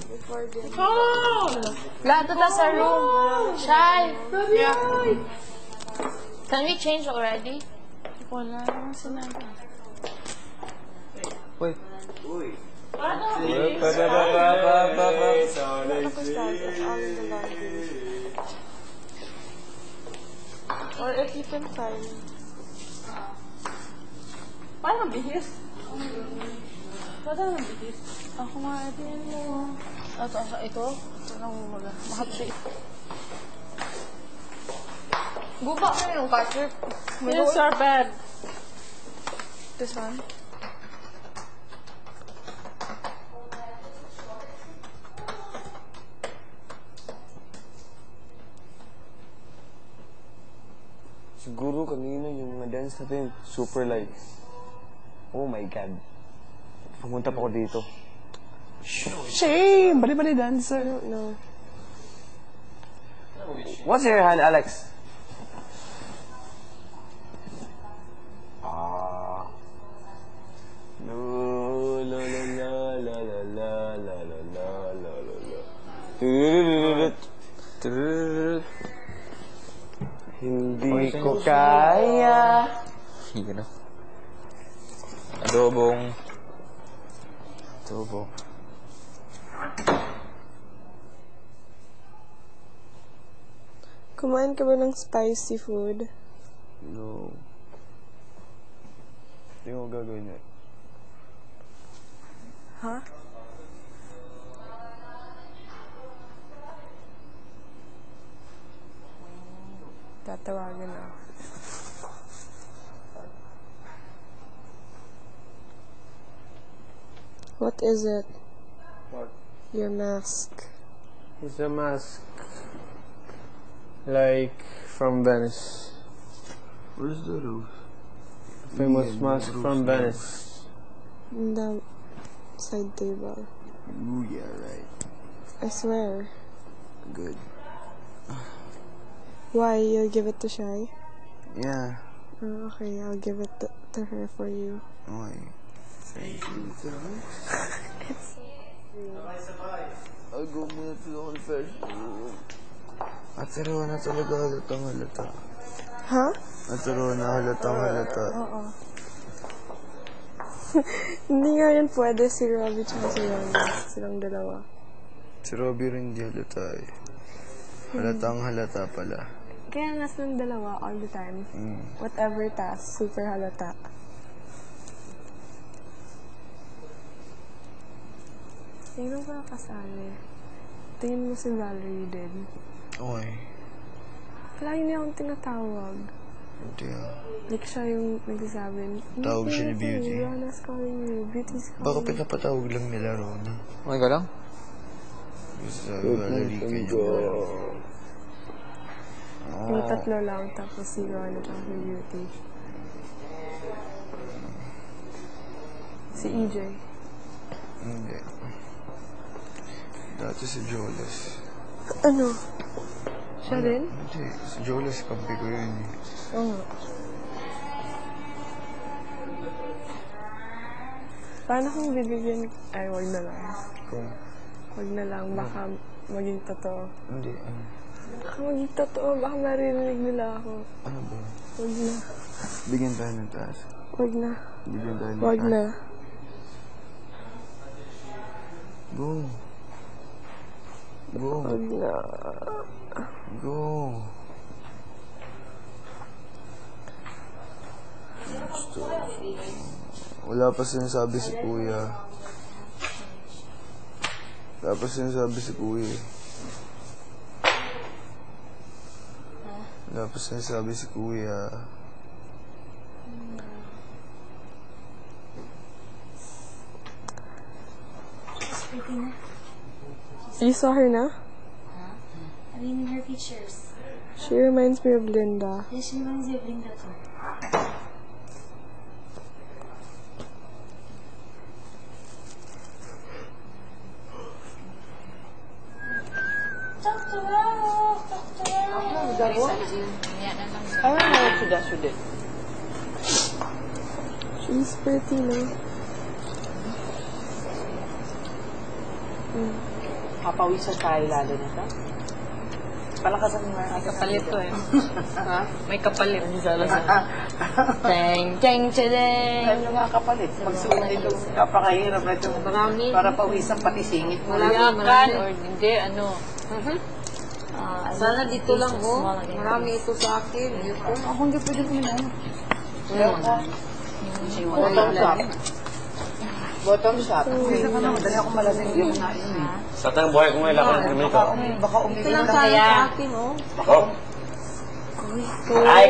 Before din. Lahat na sa room. Shy. Yeah. Can we change already? Wala naman sinabi. Wait. Or if you can find. Parang bihis. Parang bihis. Ako nga din mo. Ito? Parang mahapsi. Guba ka yung catcher. Yes, our bed. This one? Siguro kanina yung mga dance natin, super like, oh my God. Pumunta pa ako dito. Shame! Bali-bali dancer. I don't know. What's your hand, Alex? Ah. No, la la la la la la la la la la la la. Tururururut. Tururururut. Hindi ko kaya. Gano. Adobong. Kumain ka ba ng spicy food? No. Hindi ko gagawin yun. Ha? Tatawagan na. What is it? What? Your mask. It's a mask. Like from Venice. Where's the roof? Famous mask from Venice. In the side table. Ooh, yeah, right. I swear. Good. Why? You'll give it to Shai? Yeah. Oh, okay, I'll give it to her for you. Okay. Thank you. I'll go muna to the confession room. Ataro na talaga halata. Ha? Ataro na halata. Oo. Hindi nga yan pwede si Robbie tsaka si Ronnie. Silang dalawa. Si Robbie rin di halata eh. Halatang halata pala. Kaya nga silang dalawa all the time. Whatever task, super halata. Sino ba kasali? Tingin mo si Valerie din. Okay. Palagi niya akong tinatawag. Hindi ah. Like siya yung nagsasabi. Tawag siya ni Beauty. Rona's calling you. Beauty's calling Baka you. pinapatawag lang nila Rona. Okay ka lang? Gusto sabi Valerie kanya. Yung tatlo lang, tapos si Rona at si Beauty. Si EJ. Hindi. Dati si Jolas. Ano? Siya rin? Hindi. Si Jolas, kampi ko yun eh. Oo. Paano kung bibigyan... Ay, wag na lang. Kung, Wag na lang. Baka maging totoo. hindi, ano. Baka maging totoo. Baka maririnig nila ako. Ano ba? Wag na. Bigyan tayo ng taas. Wag na. Bigyan tayo ng Wag taas. na. Go. Go. Wag na. Go. Wala pa sinasabi si Kuya. Wala pa sinasabi si Kuya. Wala pa sinasabi si Kuya. You saw her na? I mean, her features. She reminds me of Linda. Yeah, she reminds you of Linda too. Talk to her! Talk to her! Galing sa gym. Yan na lang. I don't know what she does with it. She's pretty, no? Papawisan tayo lalo nito. Palakasan mo nga. Kapalit to eh. Ha? May kapalit. Teng, teng, teng. Ano nga kapalit? Magsuot nito. Kapakahirap na ito. Marami. Para pawisan pati singit mo. Marami or hindi, ano. Sana dito lang, oh. Marami ito sa akin. Ako hindi pwede kumain. Bottom shop. Bottom shop. Kasi ka na, madali ako malasing yung nain eh. Sa tayong buhay ko ngayon, lakas ng ito. Baka Ito umiinom lang na sana kaya. sa akin, oh. Oh! Ay!